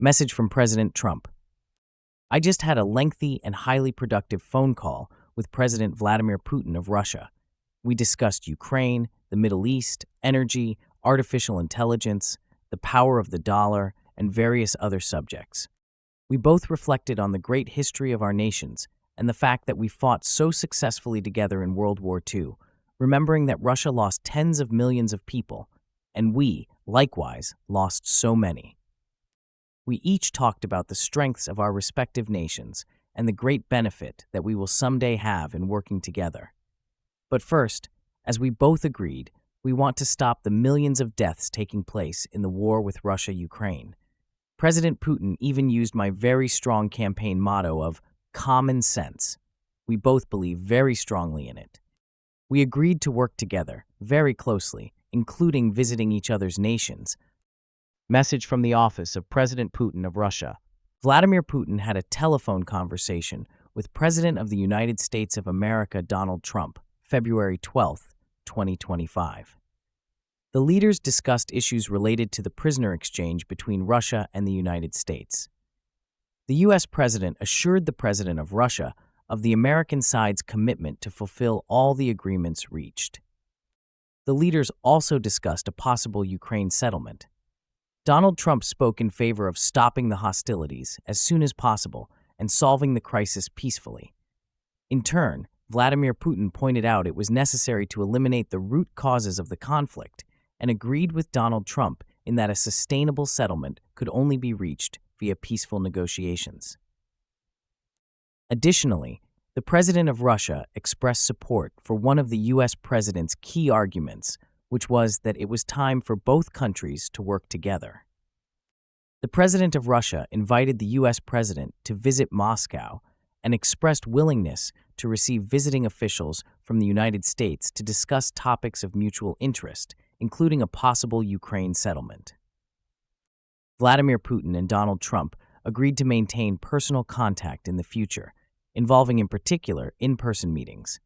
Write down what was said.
Message from President Trump. I just had a lengthy and highly productive phone call with President Vladimir Putin of Russia. We discussed Ukraine, the Middle East, energy, artificial intelligence, the power of the dollar, and various other subjects. We both reflected on the great history of our nations and the fact that we fought so successfully together in World War II, remembering that Russia lost tens of millions of people, and we, likewise, lost so many. We each talked about the strengths of our respective nations and the great benefit that we will someday have in working together. But first, as we both agreed, we want to stop the millions of deaths taking place in the war with Russia-Ukraine. President Putin even used my very strong campaign motto of common sense. We both believe very strongly in it. We agreed to work together, very closely, including visiting each other's nations. Message from the office of President Putin of Russia. Vladimir Putin had a telephone conversation with President of the United States of America Donald Trump, February 12, 2025. The leaders discussed issues related to the prisoner exchange between Russia and the United States. The U.S. President assured the President of Russia of the American side's commitment to fulfill all the agreements reached. The leaders also discussed a possible Ukraine settlement. Donald Trump spoke in favor of stopping the hostilities as soon as possible and solving the crisis peacefully. In turn, Vladimir Putin pointed out it was necessary to eliminate the root causes of the conflict and agreed with Donald Trump in that a sustainable settlement could only be reached via peaceful negotiations. Additionally, the President of Russia expressed support for one of the U.S. President's key arguments, which was that it was time for both countries to work together. The President of Russia invited the U.S. President to visit Moscow and expressed willingness to receive visiting officials from the United States to discuss topics of mutual interest, including a possible Ukraine settlement. Vladimir Putin and Donald Trump agreed to maintain personal contact in the future, involving in particular in-person meetings.